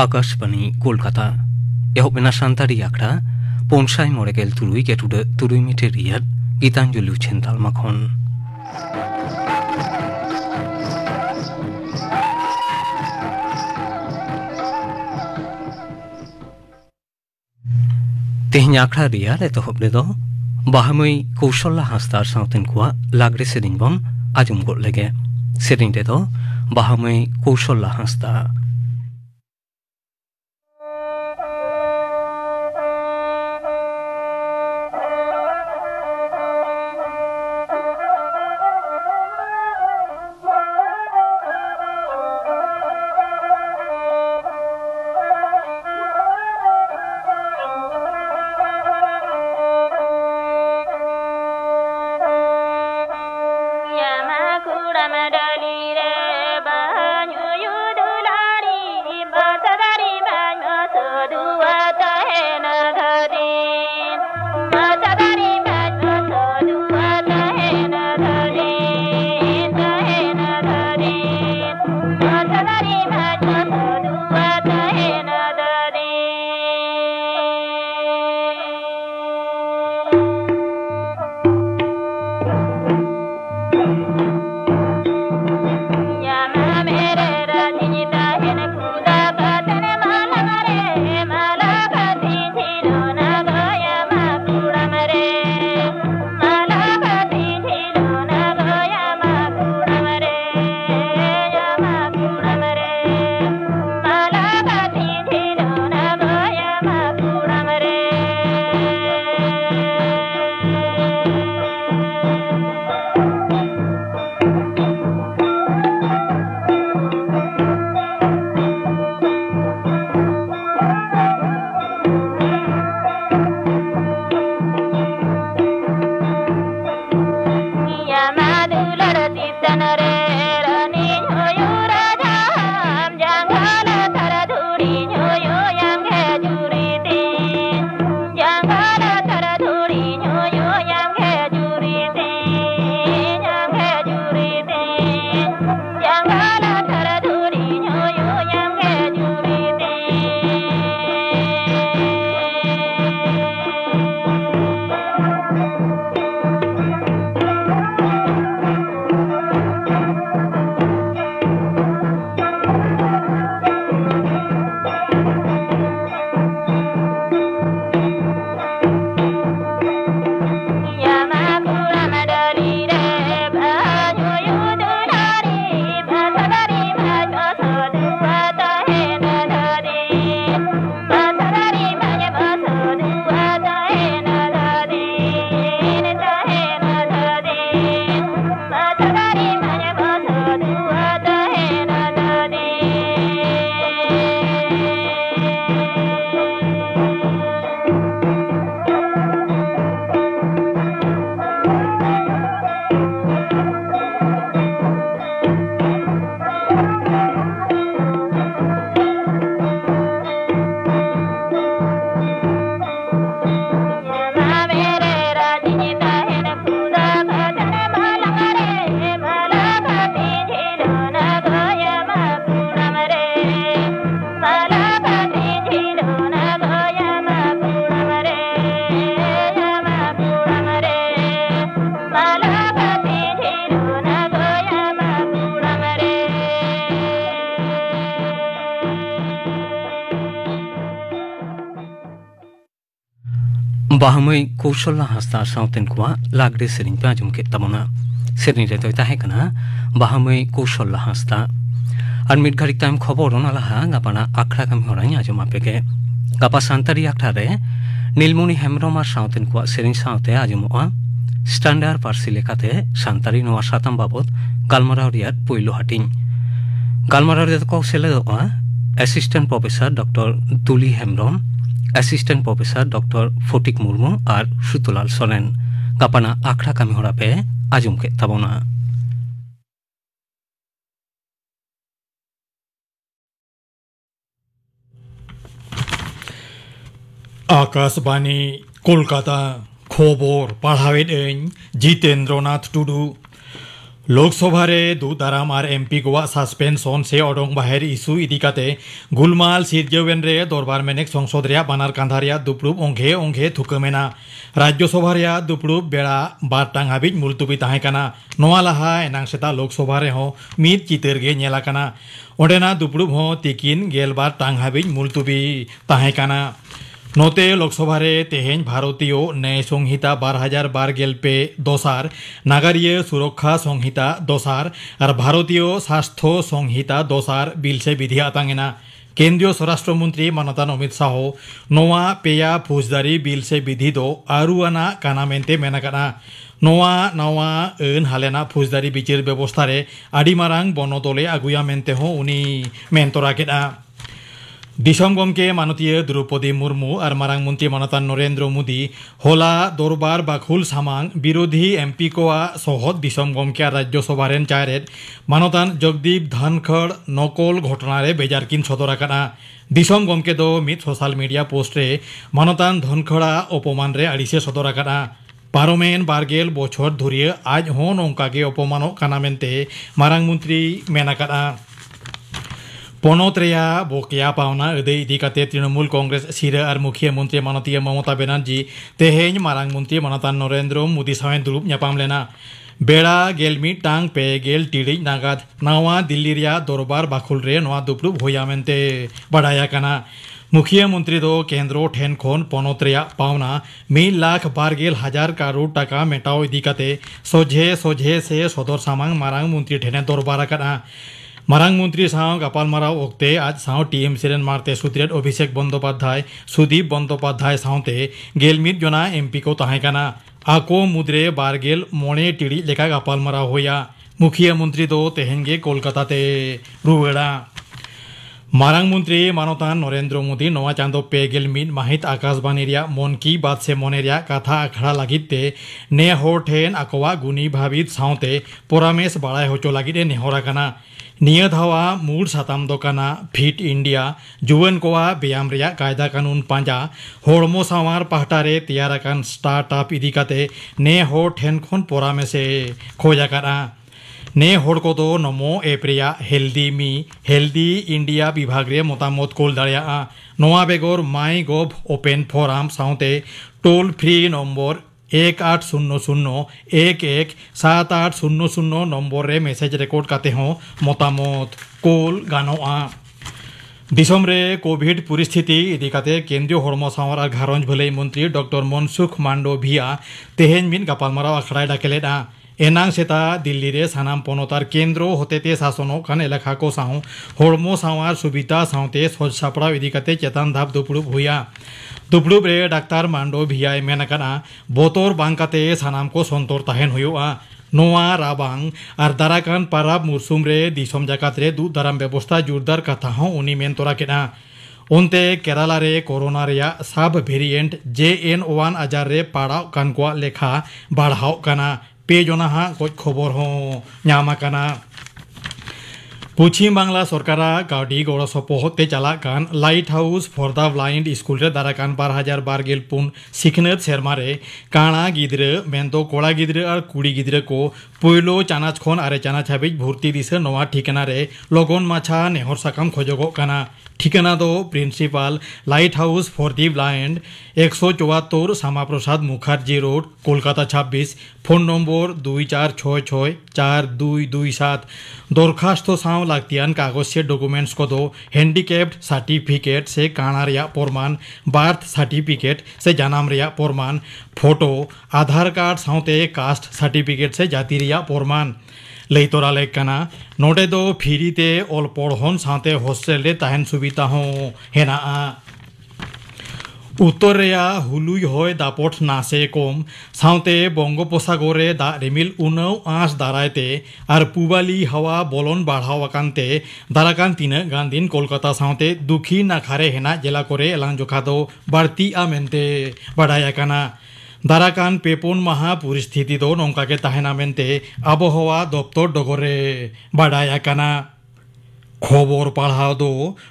আকাশবাণী কলকাতা এহবেনা সান্তারি আখড়া পনসাই মরেগেল তুরুই কেটুডে তুরুই মিটে রিয়ার গীতাঞ্জলি উছেন তালমাখন তেহনি আখড়া রিয়ার এতহবলে দ বাহামই কৌশল্যা হাসতার সাউতেন কুয়া লাগরে সেদিন বন আজম গড় লেগে সেদিন দ বাহামই কৌশল্যা হাসতা बाहमई कौशल्य हस्ता साउतेन कुआ लागरे सेरिन पे आजम के तमना सेरिन रे तोय ताहे कना बाहमई कौशल्य हस्ता আর মিট ঘাড়ি টাইম খবর নালাহা গাপানা আখড়া কামি হরাই আজম আपेगे গাপা সান্তারি আখড়ারে নীলমণি হেমব্রম আর সাউতেন কুয়া সেরিন সাউতে আজমা স্ট্যান্ডার্ড পার্সি লেখাতে সান্তারি নোয়া সাতাম বাবদ গালমারাউরিয়ার পইলো হাটিং গালমারাউরিয়া কৌশলে assistant professor doctor Tuli Hembrom assistant professor doctor Phatik Murmu আর সুতলাল সোরেন গাপানা আখড়া কামি হরাপে আজমকে তাবনা आकाशवाणी कोलकाता खबर पढ़ावेद जितेंद्रनाथ टुडू लोकसभा रे दुदाराम और एमपी को सस्पेंशन से ओडोंग बाहेर इशू इदिकाते गुलमाल सिरजेवेन रे दरबार मेनेक संसद रे बानार कांधारिया दुपड़ुब ओंघे ओंघे थुकमेना राज्यसभा रे दुपड़ुब बेड़ा बारटांग हाबिज मुलतुबी ताहेकाना नोआ लाहा एनांग सेता लोकसभा रे हो मीत चितर गे नेलाकाना ओडेना दुपड़ुब हो तिकिन गेलबार टांग हाबिज मुलतुबी ताहेकाना नोते लोकसभा रे तेहें भारतीय न्याय संहिता 2012 पे दोसार नागरिक सुरक्षा संहिता दोसार और भारतीय स्वास्थ्य संहिता दोसार बिल से विधि आतांगेना केंद्रीय स्वराष्ट्र मंत्री मानतान अमित शाह नोआ पेया फौजदारी बिल से विधि दो आरुआना काना मेंते मेनाकाना नोआ नवा एन हालेना फौजदारी बिचार व्यवस्था रे आडिमारांग बनदले आगुया मेंते हो उनी मेंतराकेदा दिसम गमके माननीय द्रौपदी मुर्मू और मारांग मंत्री मानतान नरेंद्र मोदी होला दरबार बाखुल सामांग विरोधी एमपी को सहद दिसम गमके राज्यसभा रेन चायरेद मानतान जगदीप धनखड़ नकल घटना रे बेजारकिन सदराकाना दिसम गमके दो मित सोशल मीडिया पोस्ट रे मानतान धनखड़ा अपमान रे आड़िसे सदराकाना पारोमेन बारगेल बछर धरिए आज हो नोंकागे अपमानो काना मेनते मारांग मंत्री मेनाकाना पनत रेया बकेया पावना अदे इदिकाते तृणमूल कांग्रेस सिरा और मुख्यमंत्री माननीय ममता बनर्जी तेहें मारांग मंत्री मानतान नरेंद्र मोदी सावे दुरुब न्यापाम लेना बेड़ा गेलमी टांग पे गेल टिड़ी नागाद नवा दिल्ली रिया दरबार बाखुल रे नवा दुपड़ुब होया मेनते बाडाया काना मुख्यमंत्री दो केंद्र ठेन खोन पनत रेया पावना 1,12,000 करोड़ टाका मेटाव इदिकाते सोझे सोझे से सदर सामांग मारांग मंत्री ठेने दरबार काना मारांग मंत्री साव गापालमाराव ओक्ते आज साव टीएमसी रेन मारते सुत्रेट अभिषेक बंदोपाध्याय सुदीप बंदोपाध्याय सावते गेलमित जना एमपी को ताहेकाना आको मुद्रे बारगेल मोने टिड़ी लेका गापालमाराव होया मुख्यमंत्री दो तेहेंगे कोलकाता ते रुवेड़ा मारांग मंत्री मानतान नरेंद्र मोदी नवा चांदो पे गेलमित माहित आकाशबाणी रिया मन की बात से मने रिया कथा आखड़ा लागिते ने होर ठेन आकोवा गुनी भावित सावते परामेश बाड़ाय होचो लागिते नेहराकाना निया धावा मूल साताम दोकाना फिट इंडिया जुवन कोआ ब्यायाम रिया कायदा कानून पांजा होड़मो सावार पाहटारे तैयाराकान स्टार्टअप इदिकाते ने होड़ ठेन खन परामेशे खोजाकाना ने होड़ को दो नमो एप रिया हेल्दी इंडिया विभाग रे मतामत कोल दाड़ियाआ नोआ बेगर माई गव ओपेन फोराम सावते टोल फ्री नम्बर 1800-11-7800 नम्बर रे मेसेज रेकर्ड काते हो मतामत कोल गानोआ दिसम रे कोविड परिस्थिति इदिकाते केंद्रीय हड़मो सावर और घारंज भलाई मंत्री डॉक्टर मनसुख मांडविया तेहें मिन गापालमाराव आखड़ाय डाकेलेदा एनांग सेता दिल्ली रे सानाम पनतार केंद्र होतेते शासनो कान एलाका को साव हड़मो सावार सुविधा सावते सज सापड़ाव इदिकाते चेतान धाप दुपड़ुब हुया दुपड़ुब रे डाक्तार मांडविया मेनाकाना बोतर बांकाते सानाम को संतर ताहेन हुआ नोआ राबांग और दाराकान पाराब मुरसुम रे दिसम जाकात रे दूध दाराम व्यवस्था जोरदार कथा हो उनी मेनतोरा केना उनते केराला रे कोरोना रेया सब वेरिएंट JN1 आजार रे पाड़ाव कान को लेखा बढ़ाव काना पे जना हा कोई खबर हो ᱧᱟᱢ आकाना पश्चिम बांग्ला सरकारा गावडी गौड़ सपोहते चलाकान light house for the blind school रे दाराकान 2012 सिखनत सेरमारे काणा गिद्रे मेनदो कोड़ा गिद्रे और कुड़ी गिद्रे को पहलो चानाच खन आरे चानाच हाबिज भर्ती दिसे नवा ठिकाना रे लगन माछा नेहर साकाम खोजगो काना ठिकाना दो principal light house for the blind 174 Shyama Prasad Mukherjee road Kolkata 26 phone number 24664227 दरखास्त साव लागतियान कागज से डॉक्यूमेंट्स को दो हैंडीकैप्ड सर्टिफिकेट से काना रिया प्रमाण बर्थ सर्टिफिकेट से जनाम रिया प्रमाण फोटो आधार कार्ड सावते कास्ट सर्टिफिकेट से जाति रिया प्रमाण लैतरा लेकाना नोडे दो फ्रीते ऑल पढ़न साथे हॉस्टेल रे ताहन सुविधा हो हेना उत्तर रेया हुलुई होय दापट नासे कम सावते बंगोपसागरे दा रिमिल उनाव आँस दारायते और पुबाली हवा बलन बढ़ाव आकानते दाराकान तीना गान दिन कोलकाता सावते दुखी नाखारे हेना जेला करे एलां जोखा दो बाड़ती आ मेनते बाडाय आकाना दाराकान पेपुन माहा परिस्थिति दो नौका के ताहेना मेनते आबहावा दप्तर डगरे बाडाय आकाना खबर पढ़ाव दो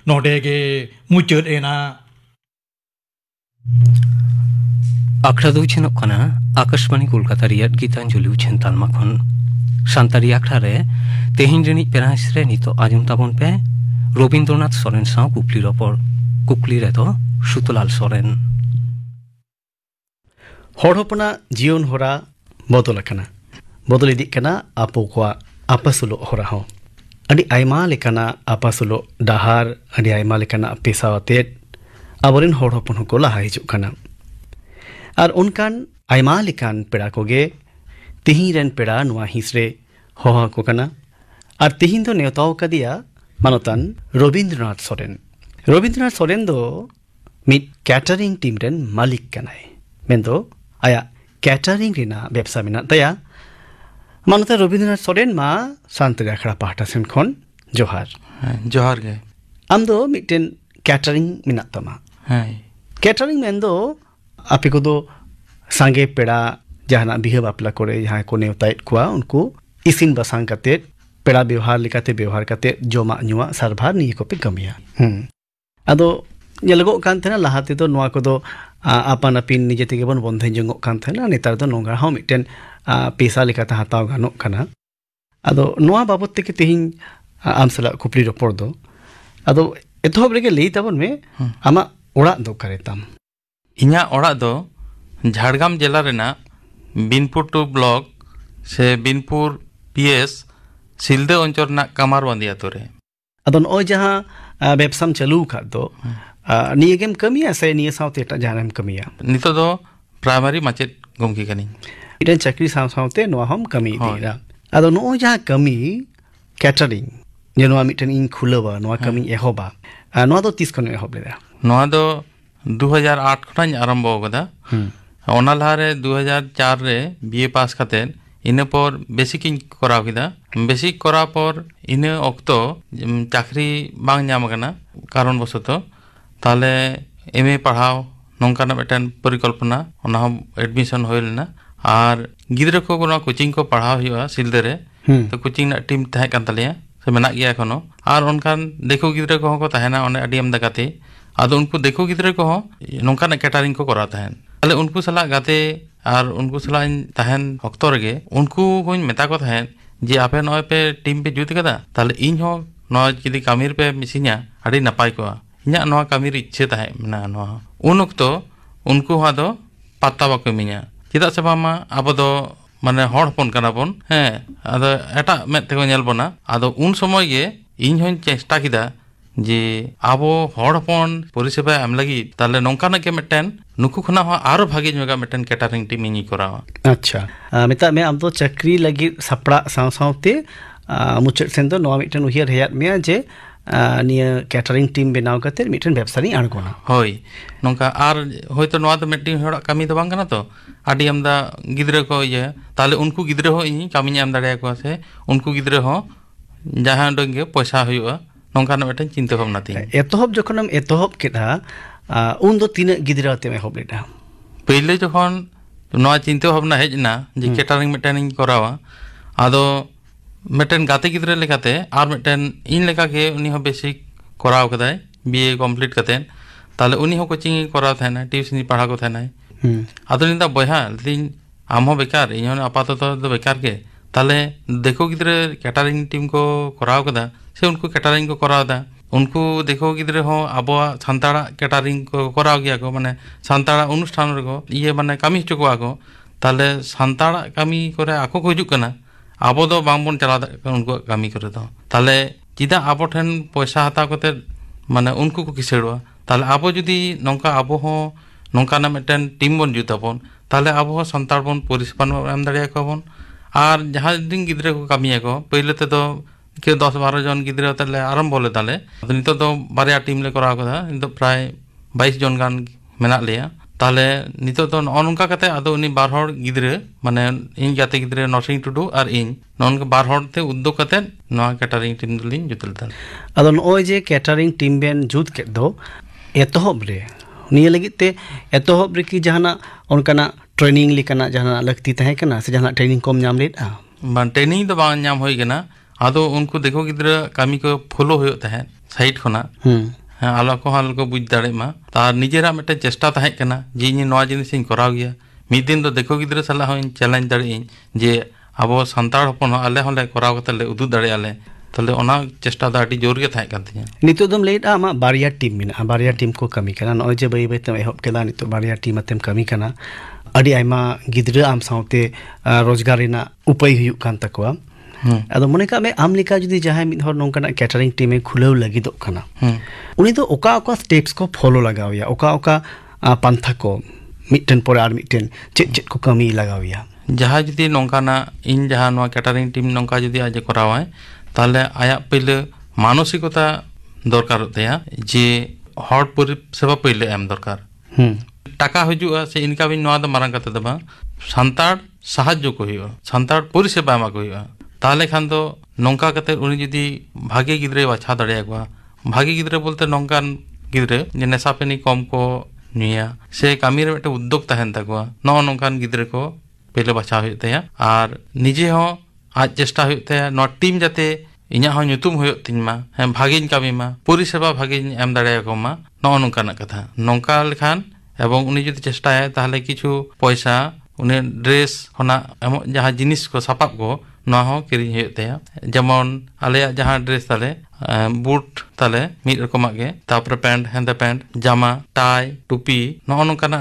नोडेगे मुचद एना आखड़ा दो छेनोग कना आकाशवाणी कोलकाता रियाद गीतांजलि उछेन तालमा खन ᱥᱟᱱᱛᱟᱲᱤ ᱟᱠᱷᱲᱟ ᱨᱮ ᱛᱮᱦᱮᱧ ᱨᱤᱱᱤᱡ ᱯᱮᱨᱟᱭᱤᱥ ᱨᱮ ᱱᱤᱛᱚᱜ ᱟᱸᱡᱚᱢ ᱛᱟᱵᱚᱱ ᱯᱮ ᱨᱚᱵᱤᱱᱫᱨᱚᱱᱟᱛᱷ ᱥᱚᱨᱮᱱ ᱥᱟᱶ ᱠᱩᱠᱞᱤ ᱨᱚᱯᱚᱲ ᱠᱩᱠᱞᱤ ᱨᱮᱫᱚ ᱥᱩᱛᱚᱞᱟᱞ ᱥᱚᱨᱮᱱ ᱦᱚᱲ ᱦᱚᱯᱚᱱᱟᱜ ᱡᱤᱭᱚᱱ ᱦᱚᱨᱟ ᱵᱚᱫᱚᱞ ᱟᱠᱟᱱᱟ ᱵᱚᱫᱚᱞ ᱤᱫᱤᱜ ᱠᱟᱱᱟ ᱟᱵᱚ ᱠᱚᱣᱟᱜ ᱟᱯᱟᱥᱩᱞᱚᱜ ᱦᱚᱨᱟ ᱦᱚᱸ ᱟᱹᱰᱤ ᱟᱭᱢᱟ ᱞᱮᱠᱟᱱᱟᱜ ᱟᱯᱟᱥᱩᱞᱚᱜ ᱰᱟᱦᱟᱨ ᱟᱹᱰᱤ ᱟᱭᱢᱟ ᱞᱮᱠᱟᱱᱟᱜ ᱯᱮᱥᱟ ᱟᱛᱮᱫ ᱟᱵᱚᱨᱮᱱ ᱦᱚᱲ ᱦᱚᱯᱚᱱ ᱦᱚᱸᱠᱚ ᱞᱟᱦᱟ ᱦᱤᱡᱩᱜ ᱠᱟᱱᱟ ᱟᱨ ᱚᱱᱠᱟᱱ ᱟᱭᱢᱟ ᱞᱮᱠᱟन ᱯᱮᱲᱟ ᱠᱚᱜᱮ ᱛᱤᱦᱤᱧ ᱨᱮᱱ ᱯᱮᱲᱟ ᱱᱚᱣᱟ ᱦᱤᱸᱥ ᱨᱮ ᱦᱚᱦᱚ ᱟᱠᱚ ᱠᱟᱱᱟ ᱟᱨ ᱛᱤᱦᱤᱧ ᱫᱚ ᱱᱮᱣᱛᱟ ᱟᱠᱟᱫᱮᱭᱟ ᱢᱟᱱᱚᱛᱟᱱ ᱨᱚᱵᱤᱱᱫᱨᱚᱱᱟᱛᱷ ᱥᱚᱨᱮᱱ ᱫᱚ ᱢᱤᱫ ᱠᱮᱴᱟরিং ᱴᱤᱢ ᱨᱮᱱ ᱢᱟলিक ᱠᱟᱱᱟᱭ ᱢᱮᱱᱫᱚ ᱟᱭᱟᱜ ᱠᱮᱴᱟরিং ᱨᱮᱱᱟᱜ ᱵᱮᱵᱥᱟ ᱢᱮᱱᱟᱜ ᱛᱟᱭᱟ ᱢᱟᱱᱚᱛᱟᱱ ᱨᱚᱵᱤᱱᱫᱨᱚᱱᱟᱛᱷ ᱥᱚᱨᱮᱱ ᱢᱟ ᱥᱟᱱᱛᱟᱲᱤ ᱟᱠᱷᱲᱟ ᱯᱟᱦᱴᱟ ᱥᱮᱱ ᱠᱷᱚᱱ ᱡᱚᱦᱟᱨ ᱡᱚᱦᱟᱨ ᱜᱮ ᱟᱢ ᱫᱚ ᱢᱤᱫᱴᱮᱱ ᱠᱮᱴᱟরিং ᱢᱮᱱᱟᱜ ᱛᱟᱢᱟ ᱠᱮᱴᱟরিং ᱢᱮᱱᱫᱚ ᱟᱯᱮ ᱠᱚᱫᱚ ᱥᱟᱸᱜᱮ ᱯᱮᱲᱟ ᱡᱟᱦᱟᱱᱟᱜ ᱵᱤᱦᱟᱹ ᱵᱟᱯᱞᱟ ᱠᱚᱨᱮ ᱡᱟᱦᱟᱸᱭ ᱠᱚ ᱱᱮᱣᱛᱟᱭᱮᱫ ᱠᱚᱣᱟ ᱩᱱᱠᱩ ᱤᱥᱤᱱ ᱵᱟᱥᱟᱝ ᱠᱟᱛᱮᱫ ᱯᱮᱲᱟ ᱵᱮᱣᱦᱟᱨ ᱞᱮᱠᱟᱛᱮ ᱵᱮᱣᱦᱟᱨ ᱠᱟᱛᱮᱫ ᱡᱚᱢᱟᱜ ᱧᱩᱣᱟᱜ ᱥᱟᱨᱵᱷᱟᱨ ᱱᱤᱭᱟᱹ ᱠᱚᱯᱮ ᱠᱟᱹᱢᱤᱭᱟ ᱟᱫᱚ ᱧᱮᱞᱚᱜᱚᱜ ᱠᱟᱱ ᱛᱟᱦᱮᱱᱟ ᱞᱟᱦᱟ ᱛᱮᱫᱚ ᱱᱚᱣᱟ ᱠᱚᱫᱚ ᱟᱯᱟᱱ ᱟᱹᱯᱤᱱ ᱱᱤᱡᱮ ᱛᱮᱜᱮ ᱵᱚᱱ ᱵᱚᱱᱫᱷᱮ ᱡᱚᱝᱚᱜ ᱠᱟᱱ ᱛᱟᱦᱮᱱᱟ ᱱᱮᱛᱟᱨ ᱫᱚ ᱱᱚᱝᱠᱟ ᱦᱚᱸ ᱢᱤᱫᱴᱮᱱ ᱯᱮᱥᱟ ᱞᱮᱠᱟᱛᱮ ᱦᱟᱛᱟᱣ ᱜᱟᱱᱚᱜ ᱠᱟᱱᱟ ᱟᱫᱚ ᱱᱚᱣᱟ ᱵᱟᱵᱚᱫ ᱛᱮᱜᱮ ᱛᱮᱦᱮᱧ ᱟᱢ ᱥᱟᱞᱟᱜ ᱠᱩᱯᱞᱤ ᱨᱚᱯᱚᱲ ᱫᱚ ᱟᱫᱚ ᱮᱛᱚᱦᱚᱵ ᱨᱮᱜᱮ ᱞᱟᱹᱭ ᱛᱟᱵᱚᱱ ᱢᱮ ᱟᱢᱟᱜ ᱚᱲᱟᱜ ᱫᱚ ᱚᱠᱟᱨᱮ ᱛᱟᱢ ᱤᱧᱟᱹᱜ ᱚᱲᱟᱜ ᱫᱚ ঝাড়গ্রাম জেলা ᱨᱮᱱᱟᱜ বিনপুর 2 ব্লক ᱥᱮ বিনপুর পিএস সিলদে অঞ্চল ᱨᱮᱱᱟᱜ কামারবান্দি আতো রে ᱟᱫᱚ ᱱᱚᱜᱼᱚᱭ ᱡᱟᱦᱟᱸ ᱵᱮᱵᱥᱟᱢ ᱪᱟᱹᱞᱩ ᱟᱠᱟᱫ ᱫᱚ ᱱᱤᱭᱟᱹᱜᱮᱢ ᱠᱟᱹᱢᱤᱭᱟ ᱥᱮ ᱱᱤᱭᱟᱹ ᱥᱟᱶᱛᱮ ᱮᱴᱟᱜ ᱡᱟᱦᱟᱱᱟᱜ ᱮᱢ ᱠᱟᱹᱢᱤᱭᱟ ᱱᱤᱛᱚᱜ ᱫᱚ ᱯᱨᱟᱭᱢᱟᱨᱤ ᱢᱟᱪᱮᱫ ᱜᱚᱢᱠᱮ ᱠᱟᱹᱱᱟᱹᱧ ᱢᱤᱫᱴᱮᱱ ᱪᱟᱹᱠᱨᱤ ᱥᱟᱶ ᱥᱟᱶᱛᱮ ᱱᱚᱣᱟ ᱦᱚᱸᱢ ᱠᱟᱹᱢᱤ ᱤᱫᱤᱭᱮᱫᱟ ᱟᱫᱚ ᱱᱚᱜᱼᱚᱭ ᱡᱟᱦᱟᱸ ᱠᱟᱹᱢᱤ ᱠᱮᱴᱟরিং ᱡᱮ ᱱᱚᱣᱟ ᱢᱤᱫᱴᱮᱱ ᱤᱧ ᱠᱷᱩᱞᱟᱹᱣᱟ ᱱᱚᱣᱟ ᱠᱟᱹᱢᱤᱧ ᱮᱦᱚᱵᱟ ᱱᱚᱣᱟ ᱫᱚ ᱛᱤᱥ ᱠᱷᱚᱱᱮᱢ ᱮᱦᱚᱵ ᱞᱮᱫᱟ ᱱᱚᱣᱟ ᱫᱚ 2008 ᱠᱷᱚᱱᱟᱧ ᱟᱨᱟᱢᱵᱚ ᱟᱠᱟᱫᱟ ᱚᱱᱟ ᱞᱟᱦᱟᱨᱮ 2004 ᱨᱮ বিএ পাস কাতেন ইনা পর বেসিকᱤᱧ করাও কিদা বেসিক করার পর ইনা অক্ত চাকরি বাং ᱧᱟᱢ ᱟᱠᱟᱱᱟ কারণ বশত তাহলে এমএ পড়াও নংকানা মিদᱴᱮᱱ পরিকল্পনা ᱚᱱᱟ ᱦᱚᱸ এডমিশন ᱦᱩᱭ ᱞᱮᱱᱟ ᱟᱨ ᱜᱤᱫᱽᱨᱟᱹ ᱠᱚ ᱱᱚᱣᱟ ᱠᱳᱪᱤᱝ ᱠᱚ ᱯᱟᱲᱦᱟᱣ ᱦᱩᱭᱩᱜᱼᱟ ᱥᱤᱞᱫᱟᱹ ᱨᱮ ᱛᱚ ᱠᱳᱪᱤᱝ ᱨᱮᱱᱟᱜ ᱴᱤᱢ ᱛᱟᱦᱮᱸ ᱠᱟᱱ ᱛᱟᱞᱮᱭᱟ ᱥᱮ ᱢᱮᱱᱟᱜ ᱜᱮᱭᱟ ᱮᱠᱷᱚᱱᱳ ᱟᱨ ᱚᱱᱠᱟᱱ ᱫᱮᱠᱳ ᱜᱤᱫᱽᱨᱟᱹ ᱠᱚᱦᱚᱸ ᱠᱚ ᱛᱟᱦᱮᱱᱟ ᱚᱱᱮ ᱟᱹᱰᱤ ᱟᱢᱫᱟ ᱜᱟᱛᱮ ᱟᱫᱚ ᱩᱱᱠᱩ ᱫᱮᱠᱳ ᱜᱤᱫᱽᱨᱟᱹ ᱠᱚᱦᱚᱸ ᱱᱚᱝᱠᱟᱱᱟᱜ ᱠᱮᱴᱟরিং ᱠᱚ ᱠᱚᱨᱟᱣ ᱛᱟᱦᱮᱱ তাহলে उनको साला गाते और उनको साला तहन अक्तो रगे उनको कोई मेता को तहन जे आपे नय पे टीम पे जुत कदा ताले इन हो नय जदि कामिर पे मिसिना अड़ी नपाय को इना नवा कामिर इच्छे तहन मेना नवा उन अक्तो उनको हादो पत्ता बाको मिया चेदा से बामा आबो दो माने हड़ हपन काना बन हे आदो एटा मेद तेको नेल बना आदो उन समय गे इन होन चेष्टा किदा जे आबो हड़ हपन परिसेबा एम लगी ताले नोंकाना के मिदटेन नुकु खना हो आरो भागी जोगा मिदटेन कैटरिंग टीम इनी करावा अच्छा मेता में आम तो चक्री लगी सपड़ा साव सावते मुचाद सेन दो नवा मिदटेन उहियार हेयात मेया जे निया कैटरिंग टीम बनाव कते मिदटेन व्यवसायी आड़गोना होय नोंका आर होयतो नवा तो मिदटेन हड़ा कामी तो बांग कना तो आडी आमदा गिद्रे को ये ताले उनको गिद्रे हो इनी कामी एम दाड़े को से उनको गिद्रे हो जहां डंगे पैसा हुआ नोंकाना मिदटेन चिंता भावना ती एतोहब जखनम एतोहब केदा उन दो तीन गिद्रा ते एहब लेदा पहिले जखन नवा चिंता भावना हेजना जे कैटरिंग मिदटेन इन करावा आदो मिदटेन गाते गिद्रे लेकाते आर मिदटेन इन लेका के उनी हो बेसिक कराव कदाय बीए कंप्लीट कतेन ताले उनी हो कोचिंग कराव थाना ट्यूशन पढ़ा को थाना आदो निंदा बयहा दिन आमहो बेकार इन आपातत दो बेकार के ताले देखो गिद्रे कैटरिंग टीम को कराव कदा से उनको कैटरिंग को करावदा उनको देखो गिद्रे हो आबो सान्ताड़ा कैटरिंग को कराव गया को माने सान्ताड़ा अनुष्ठान रे को ये माने कामी हचो को ताले सान्ताड़ा कामी करे आको को हिजुक कना आबो दो बांबन चला उनको कामी करे दो ताले चिदा आबो ठेन पैसा हता कते माने उनको को किसेड़वा ताले आबो जुदी नोंका आबो हो नोंका ना मिदटेन टीम बन जुताबन ताले आबो हो सान्ताड़ बन परिसेबन एम दाड़िया को बन आर जहां दिन गिद्रे को कामिया को पहिले ते दो के 10-12 जन गिद्रे ताले आरंभ होले ताले नितो दो बारिया टीम ले कराव कदा नितो प्राय 22 जन गान मेना लिया ताले नितो तो नोनका कते आदो उनी बार हर गिद्रे माने इन जाते गिद्रे नरसिंह टुडू और इन नोनका बार हर ते उद्योग कते नवा कैटरिंग टीम दुलिन जुतल ताल आदो नोय जे कैटरिंग टीम बेन जुत के दो एतोहब रे निया लगी ते एतोहब रे की जहाना उनकाना ट्रेनिंग लिकाना जहाना लगती तहे कना से जहाना ट्रेनिंग कम नाम लेदा बान ट्रेनिंग दो बान नाम होई गना आदो उनको देखो गिद्रे कामी को फॉलो होयो तहे साइड खना आलो को हाल को बुझ दाड़े मा तार निजेरा मिटे चेष्टा तहे कना जे इन नवा जिनिस इन कराव गया मिद दिन दो देखो गिद्रे सला हो challenge दाड़े in J abo santar hopon ale hole koraw kate le udud dare ale tale ona chesta da adi jor ge thai kan tinya nito dom late ama baria team mina baria team ko kami kana no je bai bai tem ehop kela nito baria team atem kami kana adi aima gidra am saute rozgar rena upai huyuk kan takwa ado mone ka me amlika judi jahay mid hor nongkana catering team e khuleu lagi dok kana uni do oka oka steps ko follow lagaw ya oka oka pantha ko mitten pore ar mitten chet ko kami lagaw ya jaha judi nongkana in jaha no catering team nongka judi aje korawai তাহলে আয়া পইলে মানসিকতা দরকার হতেয়া যে হর পরিষেবা পইলে M দরকার টাকা হইজুয়া সে incoming নোয়া দা Marang কাতে দেবা সান্তার সাহায্য কো হইবা সান্তার পরিষেবা এমা কো হইবা তাহলে খান তো নঙ্কা কাতে উনি যদি ভাগে গিদ্রে বাছা দাঁড়িয়ে ভাগে গিদ্রে বলতে নঙ্কান গিদ্রে যে নেশাপানি কম কো নিয়া সে কামির একটা উদ্যোগ তাহেন তাকুয়া নঙ্কান গিদ্রে কো পেলে বাছা হইতেয়া আর নিজে হও आज चेष्टा होते हैं नौ टीम जाते इन्या हो ᱧᱩᱛᱩᱢ होयत तिनमा हम भागिन कामी मा परिसेवा भागिन एम दाड़े को मा नौ नोंकाना कथा नोंका लेखान एवं उनी जदि चेष्टा है ताहले किछु पैसा उनी ड्रेस होना जहां जिनिस को सापाब को नौ हो किरिñ होयते जेमन आले जहां ड्रेस ताले बूट ताले मिड रकमाग गे तापर पैंट हेंदे पैंट जामा टाई टुपी नौ नोंकाना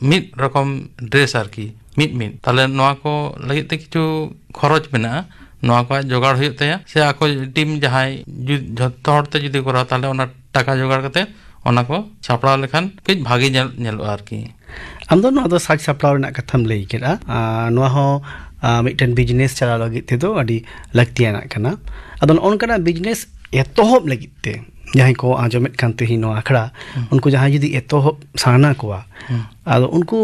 मिड रकम ड्रेस आरकी मिड ताले नोआ को लगित ते किछु खरच मेना नोआ को जोगाड़ होते से आको टीम जहां जत्तो हरते जुदी करा ताले ओना टाका जोगाड़ कते ओना को सापड़ा लेखान कई भागी नेलो आरकी आम दो नोआ दो साज सापड़ा रना कथम लई केरा नोआ हो मिटन बिजनेस चला लगित ते दो अडी लक्तियाना कना अदन ओनकना बिजनेस एतोहब लगित ते जहां को आजमेत कांते ही नोआ आखड़ा उनको जहां जुदी एतोहब साना कोआ आदो उनको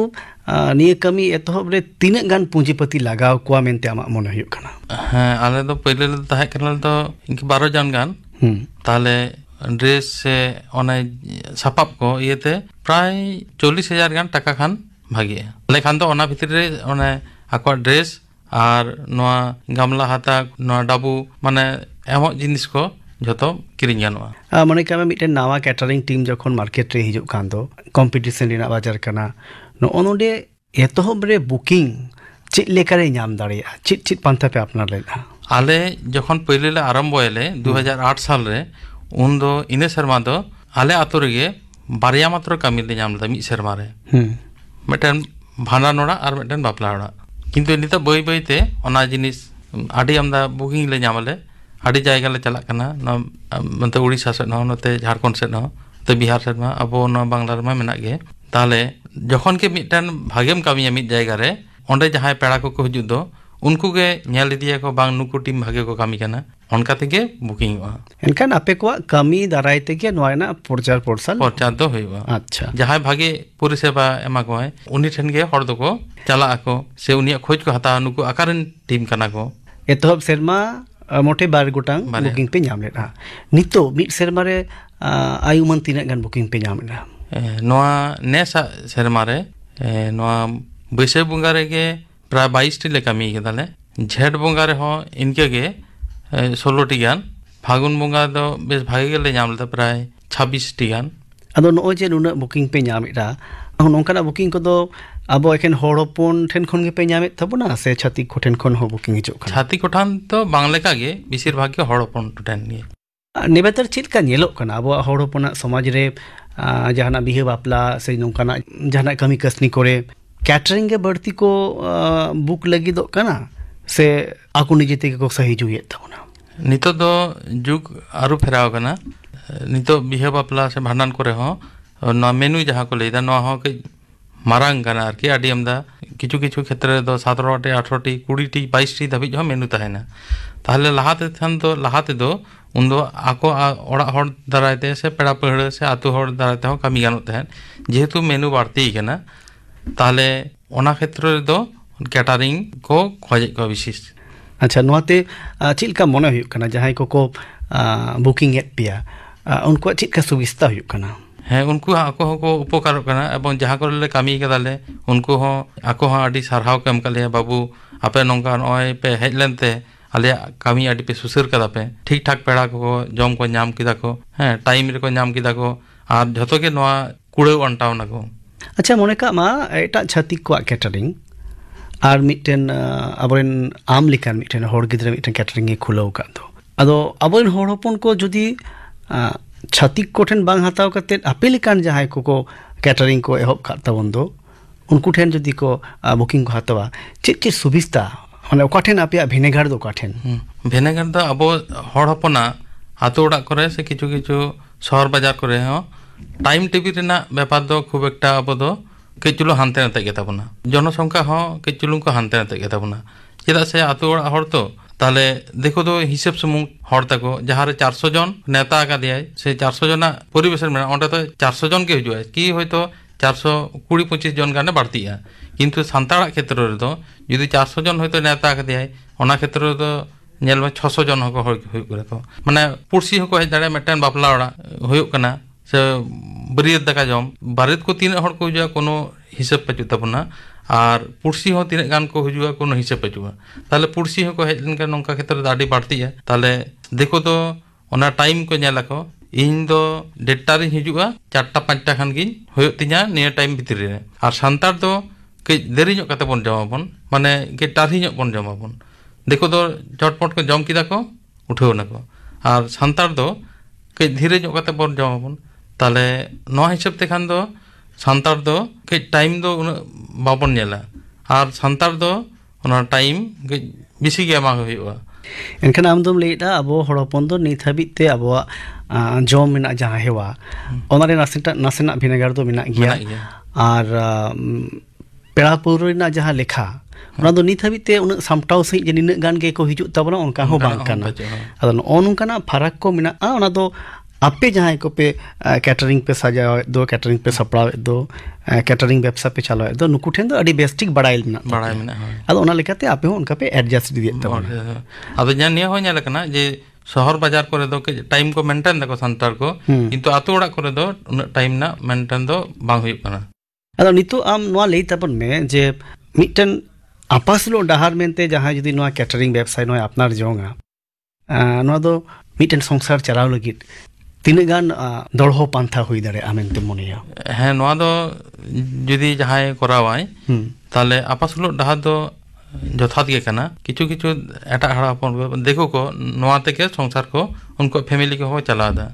निये कमी एतोहब रे तीना गान पूंजीपति लगाव कोआ मेनते आमा मने हुयु कना हां आले दो पहिले ताहे कना तो इनके 12 जन गान ताले ड्रेस से ओने सापाप को इयते प्राय 40,000 गान टाका खान भागे लेखान तो ओना भितर रे ओने आको ड्रेस आर नोआ गामला हाता नोआ डाबू माने एमो जिनिस को जतो किरिñ गानोआ मने का मिटन नावा कैटरिंग टीम जखन मार्केट रे हिजुक कान दो कंपटीशन रिना बाजार कना नो ओनोडे एतोहब रे बुकिंग चिट लेकारे नाम दाड़िया चिट पांथा पे अपना लेना आले जखन पहिले ले आरंभोयले 2008 साल रे उन दो इने शर्मा दो आले आतो रे बारिया मात्र कामी ले नाम दा मि शर्मा रे मिटन भांडा नोड़ा और मिटन बापला ओड़ा किंतु निता बई बईते ओना जिनिस आडी आमदा बुकिंग ले नामले आडी जायगा ले चला कना नते उड़ीसा से नते झारखंड से ते बिहार से अब बांग्ला रे मेना गे ताले जखन के मिटन भागेम कामिया मिट जायगा रे ओंडे जहां पेड़ा को हजु दो उनको के नेल दिया को बांग नुकु टीम भागे को कामी कना ओनका तेगे बुकिंग हुआ एनकान आपे को कामी दाराय तेगे नोयना प्रचार दो होइबा अच्छा जहां भागे परिसेवा एमा को है उनी ठन गे हर दो को चला आको से उनिया खोज को हता नुकु आकारन टीम कना को एतोहब सेरमा मोटे 12 गोटांग बुकिंग पे नाम लेना नितो मिट सेरमा रे आयुमन तीना गान बुकिंग पे नाम लेना नोआ नेसा सेरमा रे नोआ बैसाख बंगा रे गे प्राय 22 टी ले कामी के दाले झेट बंगा रे हो इनके गे 16 टी गान फागुन बंगा दो बेस भागे के ले नाम लेता प्राय 26 टी गान अदो नो जे नुना बुकिंग पे नामिरा नोंकाना बुकिंग को दो अब एखन हड़पोन ठेन खन के पे नामेत थबना से छाती कोठेन खन हो बुकिंग हिजो खान छाती कोठान तो बांग्ला का गे बेसिर भाग के हड़पोन टुटेन गे नेबेतर चित का नेलो कना अब हड़पोना समाज रे जहाना बिहे बापला से नोंकाना जहाना कमी कसनी करे कैटरिंग के बढ़ती को बुक लगी दो कना से आकु निजेते को सही जुये थबना नितो दो जुग आरु फेराव कना नितो बिहे बापला से भांडन करे हो ना मेनू जहां को लेदा ना हो के मारांग कना आरकी आडी आमदा किछु किछु क्षेत्र दो 17 T 18 T 20 T 22 T Dhabi जो मेनू ताहेना ताहले लाहाते थान तो लाहाते दो उन दो आको ओड़ा हर दारायते से पेड़ा पहड़ से आतु हर दारायते हो कामी गानो तहन जेहेतु मेनू बाड़ती कना ताहले ओना क्षेत्र दो कैटरिंग को खोजे को विशेष अच्छा नोते चिलका मने हुयु कना जहां को बुकिंग एट पिया उनको चिलका सुविस्ता हुयु कना है उनको आको को उपकार कना एवं जहां को ले कामी कदाले उनको हो आको हो आडी सरहाव कम कले बाबू आपे नोंका नय पे हेज लेनते आले कामी आडी पे सुसर कदा पे ठीक ठाक पेड़ा को जम को नाम किदा को है टाइम रे को नाम किदा को आर जतो के नोआ कुड़े अंटाव ना को अच्छा मने का मा एटा छाती को कैटरिंग ᱟᱨ ᱢᱤᱫᱴᱮᱱ ᱟᱵᱚᱨᱮᱱ ᱟᱢ ᱞᱮᱠᱟᱱ ᱢᱤᱫᱴᱮᱱ ᱦᱚᱲ ᱜᱤᱫᱽᱨᱟᱹ ᱢᱤᱫᱴᱮᱱ ᱠᱮᱴᱟᱨᱤᱝ ᱮ ᱠᱷᱩᱞᱟᱹᱣ ᱟᱠᱟᱫ ᱫᱚ ᱟᱫᱚ ᱟᱵᱚᱨᱮᱱ ᱦᱚᱲ ᱦᱚᱯᱚᱱ ᱠᱚ ᱡᱩᱫᱤ ᱪᱷᱟᱛᱤᱠ ᱠᱚᱴᱷᱮᱱ ᱵᱟᱝ ᱦᱟᱛᱟᱣ ᱠᱟᱛᱮᱫ ᱟᱯᱮ ᱞᱮᱠᱟᱱ ᱡᱟᱦᱟᱸᱭ ᱠᱚ ᱠᱮᱴᱟᱨᱤᱝ ᱠᱚ ᱮᱦᱚᱵ ᱠᱟᱜ ᱛᱟᱵᱚᱱ ᱫᱚ उनको ठेन जदि को बुकिंग को हतवा चेक सुविस्ता माने ओका ठेन आपे भिनेगार दो ओका ठेन भिनेगार दो अब हर हपना आतो ओड़ा करे से किछु किछु शहर बाजार करे हो टाइम टेबिल रेना व्यापार दो खूब एकटा अब दो केचुलो हानते नाते गे ताबोना जनसंख्या हो केचुलो को हानते नाते गे ताबोना चेदा से आतो ओड़ा हर तो ताले देखो तो हिसाब सुमुंग हर तको जहाँ 400 जन नेता का दिया से 400 जना परिवेश में ओंडे तो 400 जन के हिजुआ कि होयतो 420-25 जन गाने बढ़ती है किंतु सान्ताड़ा क्षेत्र रे दो यदि 400 जन होयतो नेता का दिया ओना क्षेत्र रे दो नेल में 600 जन हो हुई करे तो माने पुरसी हो को हेज दाड़े मेटन बापला ओड़ा हुयुक कना से बरियत दाका जम बारित को 3 हड़ को हिजुआ कोनो हिसाब पचु तबना और पुरसी हो 3 गान को हिजुआ कोनो हिसाब पचुआ ताले पुरसी हो को हेज लेनका नोंका क्षेत्र दाड़ी बढ़ती है ताले देखो तो ओना टाइम को नेलाको इन दो डेटारी हिजुआ 4-5 खान गिन होयो तिना निया टाइम भितरी रे और सान्तार दो के देरी ᱧᱚᱜ कते बन जमाबन माने के टारही ᱧᱚᱜ बन जमाबन देखो तो चटपट को जम किदा को उठाव नको और सान्तार दो के धीरे ᱧᱚᱜ कते बन जमाबन ताले नो हिसाब ते खान दो सान्तार दो के टाइम दो बाबन नेला और सान्तार दो ओना टाइम के बिसी गे मा होयोआ एनखान आम दम लेदा अब हड़पन दो नित हाबिते अब जम मेना जहाँ हेवा ओनारे नासेना भिनेगार दो मेना गया और पेड़ा पौरा जहाँ लेखा ओना दो नित हाबिते उन सामटाव सही जे निना गान गे को हिजुत ताबना उनका हो बांग काना अदो नोंकाना फरक को मेना ओना दो आपे जहाँ को पे कैटरिंग पे सजा दो कैटरिंग पे सपड़ा दो कैटरिंग व्यवसा पे चलाओ दो नुकु ठेन दो अडी बेस्टिक बड़ाई मेना अदो ओना लेकाते आपे हो उनका पे एडजस्ट दिए ताबना अदो nya निया हो nya lekana जे शहर बाजार करे दो के टाइम को मेंटेन दको संतार को किंतु आतो ओड़ा करे दो टाइम ना मेंटेन दो बांग हुई कना अदो नितो आम नोआ लेई ताबन में जे मिटन आपासलो डहार मेनते जहां जदी नोआ कैटरिंग व्यवसाय नोआ अपनार जोंगा नोआ दो मिटन संसार चलाव लगित तीन गान दड़हो पांथा हुई दाड़े आमेनते मोनिया है नोआ दो जदी जहां करावाय ताले आपासलो डहार दो जथात गे कना किछु किछु एटा हड़ापन देखो को नोआ तेके संसार को उनको फैमिली को हो चला दा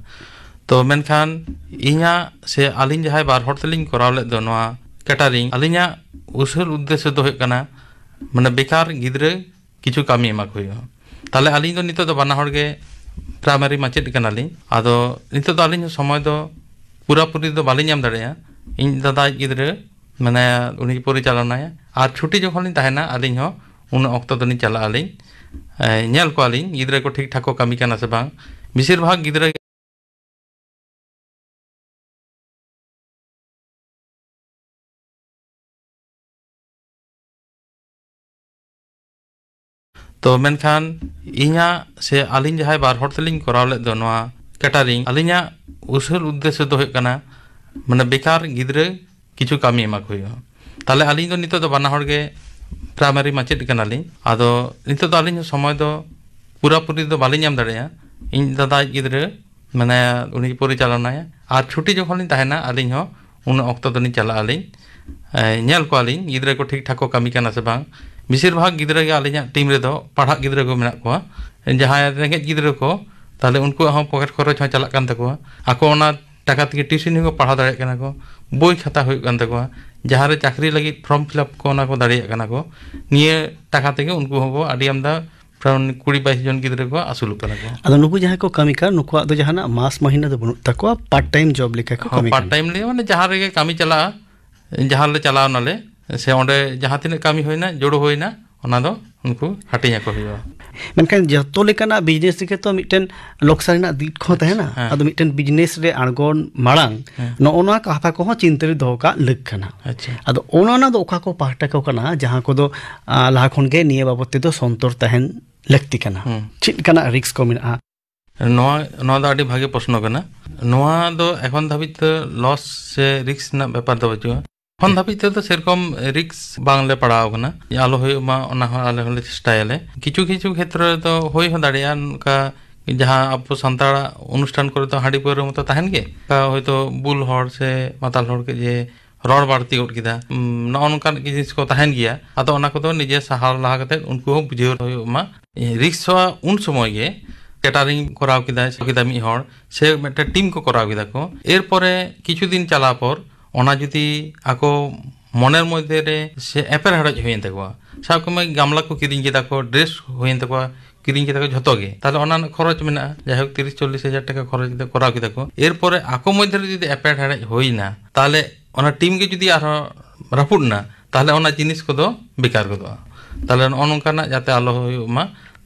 तो मेनखान इना से आलिन जहाय बार हड़ तलिन कराव ले दो नोआ कैटरिंग आलिना उसूल उद्देश्य दो होय कना माने बेकार गिद्रे किछु कामी एमा को होयो ताले आलिन दो नितो दो बाना हड़ गे प्राइमरी माचेट कनालिन आदो नितो दो आलिन समय दो पूरा पूरी दो बालिन नाम दाड़ेया इन दादा गिद्रे माने उनी परिचालनाय और छुट्टी जखन तहना आलिन हो उन अक्त दनी चला आलिन नेल को आलिन गिद्रे को ठीक ठाक को कामी कना से बांग बेसिर भाग गिद्रे तो मेनखान इना से आलिन जहाय बार हड़ तलिन कराव ले दो नोआ कैटरिंग आलिना उसूल उद्देश्य दो होय कना माने बेकार गिद्रे किछु कामी एमा को होयो ताले आलिन दो नितो दो बाना हड़ गे प्राइमरी माचेट कनालिन आदो नितो दो आलिन समय दो पूरा पूरी दो बालिन नाम दाड़ेया इन दादा गिद्रे माने उनी परिचालनाय और छुट्टी जखन तहना आलिन हो उन अक्त दनी चला आलिन नेल को आलिन गिद्रे को ठीक ठाक को कामी कना से बांग बेसिर भाग गिद्रे गे आलिन टीम रे दो पढ़ा गिद्रे को मेना को जहां रेंगे गिद्रे को ताले उनको हो पॉकेट खरच हो चला कान तको आको ओना टाका तके ट्यूशन को पढ़ा दाड़े कना को बोई खाता हुई कान तको जहां रे चाकरी लगी फॉर्म फिलअप को ना को दाड़े कना को निये टाका तके उनको हो आडी आमदा 20-22 जन गिद्रे को आसुल कना को अदो नुकु जहां को कामी का नुकु दो जहां मास महीना दो बनु तको पार्ट टाइम जॉब लेका को कामी पार्ट टाइम ले माने जहां रे कामी चला जहां ले चलाव नाले से ओंडे जहां तिने कामी होइना जोड़ो होइना ओना दो उनको हटिया को होयो मेनखान जतो लेकाना बिजनेस के तो मिटन लोकसाना दिट खो तहना अदो मिटन बिजनेस रे अणगोन माळांग नो ओना कथा को चिंतरी दो का लखना अच्छा अदो ओना दो ओका को पाहटा को कना जहां को दो लाहा खन गे निये बाबते दो संतोर तहन लगती कना चित कना रिस्क को मिना नोआ दो आडी भागे प्रश्न कना नोआ दो एखन धाबित लॉस से रिस्क ना व्यापार दो बचुआ এখন ধাবিতে তো সেরকম রিক্স বাংলে পড়াও না আলো হই মা না আলো হলে চেষ্টাইলে কিছু কিছু ক্ষেত্রে তো হই দাঁড়িয়ে কা যাহা আপ সান্তাড়া অনুষ্ঠান করে তো হাঁড়ি পরের মতো তাহেন গে হয়তো বুল হড় সে মাতাল হড়কে যে ᱨᱚᱲ ᱵᱟᱹᱲᱛᱤ ᱜᱚᱫ ᱠᱮᱫᱟ ᱱᱚᱜᱼᱚ ᱱᱚᱝᱠᱟᱱ ᱡᱤᱱᱤᱥ ᱠᱚ ᱛᱟᱦᱮᱱ ᱜᱮᱭᱟ ᱟᱫᱚ ᱚᱱᱟ ᱠᱚᱫᱚ ᱱᱤᱡᱮ ᱥᱟᱦᱟᱣ ᱞᱟᱦᱟ ᱠᱟᱛᱮ ᱩᱱᱠᱩ ᱦᱚᱸ ᱵᱩᱡᱷᱟᱹᱣ ᱦᱩᱭᱩᱜ ᱢᱟ ᱨᱤᱠᱥ ᱦᱚᱸ ᱩᱱ ᱥᱚᱢᱚᱭ ᱜᱮ ক্যাটারিং করাও কিদা মি হড় সে একটা টিম কো করাও কিদা কো এরপরে কিছুদিন চালা পর ওনা যদি আকো মনের মধ্যে রে সে এপের হাড়াজ হইন থাকবা সাবকমে গামলা কো কিরিং কিদা কো ড্রেস হইন থাকবা কিরিং কিদা কো ঝতো গে তাহলে ওনা খরচ মেনা যাই হোক 30-40 হাজার টাকা খরচ দিতে করাও কিদা কো এরপরে আকো মধ্যে যদি এপের হাড়াজ হই না তাহলে ওনা টিম কে যদি আর রাপুড না তাহলে ওনা জিনিস কো বেকার কো তাহলে অনকানা যাতে আলো হইও মা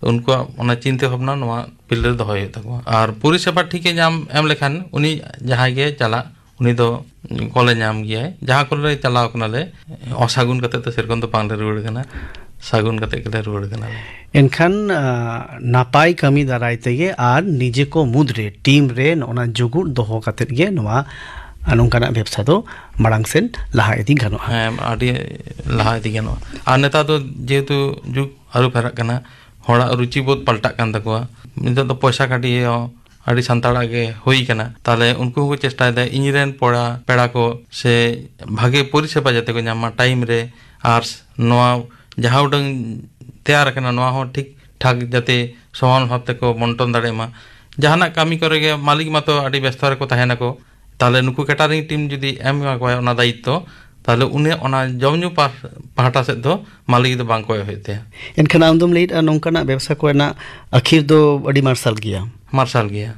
उनको उन्हें चिंता भावना नवा पिलर दहय तको और परिसेवा ठीक नाम एम लेखान उनी जहाँ गे चला उनी दो कॉलेज नाम गया जहाँ कॉलेज चलाव कनाले असागुन कते तो सेरकम तो पांगले रुवाड़ कना सागुन कते केले रुवाड़ कना एनखान नापाई कमी दाराय तेगे आर निजे को मुद्रे टीम रे ओना जुगुड़ दोहो कते गे नवा नोंकाना व्यवसा दो मारांग सेन लाहा इदि गानो हाँ आदि लाहा इदि गानो आर नेता तो जेहेतु जुग आरु फेराक कना हड़ा रुचि बोध पलटा कान तकवा नितो तो पैसा काटी आड़ी संताड़ा के होई कना ताले उनको को चेष्टा दे इनरेन पड़ा पेड़ा को से भागे परिसेवा जाते को नामा टाइम रे आर नवा जहाँ उडंग तैयार कना नवा हो ठीक ठाक जाते समान भावते को बंटन दाड़े मा जहाना कामी करे गे मालिक मा तो आड़ी व्यस्त रे को तहेना को ताले नुकु कैटारिंग टीम जुदी एम को ओना दायित्व ताले उन्हें ओना जमनु पाहटा से दो मालिक दो बांग को होते हैं एनखान आमदम लेट नोंकाना व्यवसा को ना आखिर दो अड़ी मार्शल गया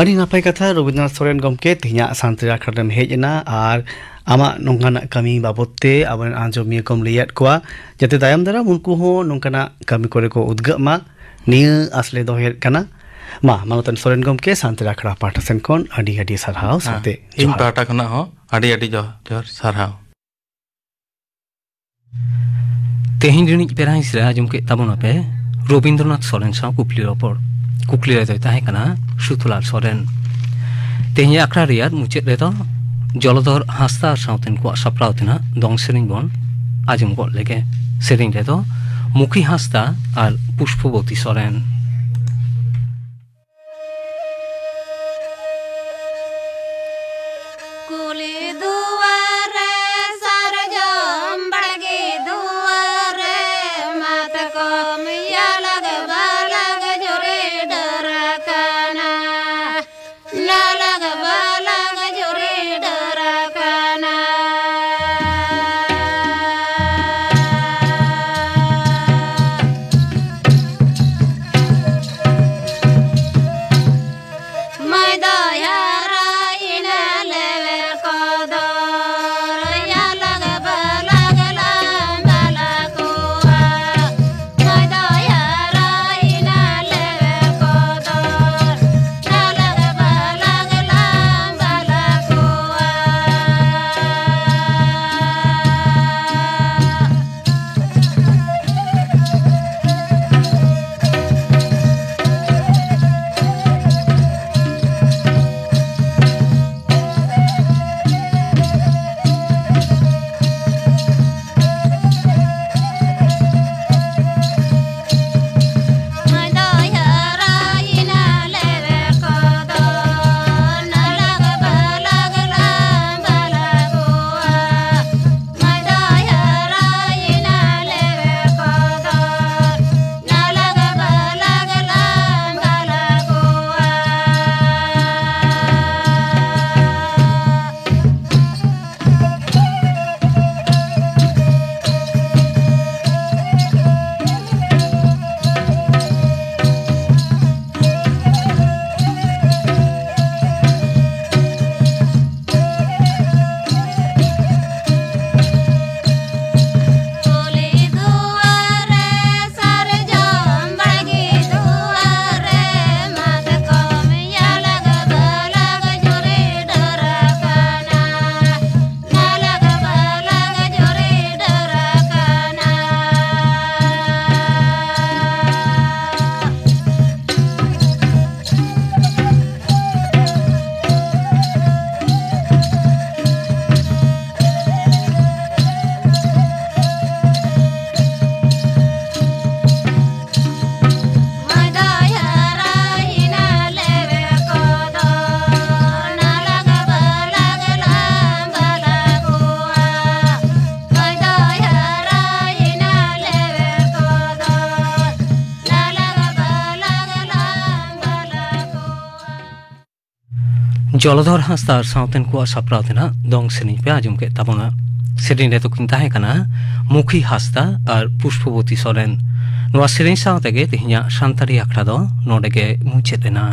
अड़ी नापाय कथा रविन्द्रनाथ सोरेन गमके तिहिया शांति आखड़ा में हेजना आर आमा नोंकाना कमी बाबते आबन आंजमिया कम लियात कोआ जते दायम दारा उनको हो नोंकाना कमी करे को उद्गमा निया असले दो हेत कना मा मानतन सोरेन गमके शांति आखड़ा पाठा सेन कोन अड़ी अड़ी सरहाव साथे इन पाठा खना हो अड़ी अड़ी जोर सरहाव तेहिन रिनिज पेराई सिरा आजम के ताबोना पे रविन्द्रनाथ सोरेन साव कुकली रे ताहे कना सुथुलाल सोरेन तेहिन आखड़ा रियाद मुचे रे तो जलधर हास्ता सावतेन को सप्राव तना दंग सेरिंग बन आजम को लेके सेरिंग रे तो मुखी हास्ता और पुष्पवती सोरेन Bye. জলধর হাঁসদা আর সাঁওতেন কুয়া সাপ্রাও তেনা দং সেরিং पे आजम के ताबोना सेरिं रे तो किन ताहे कना मुखी हांसदा और पुष्पवती सोरेन नवा सेरिं सावतेगे तिहिया शांतारी आखड़ा दो नोडेगे मुचेत एना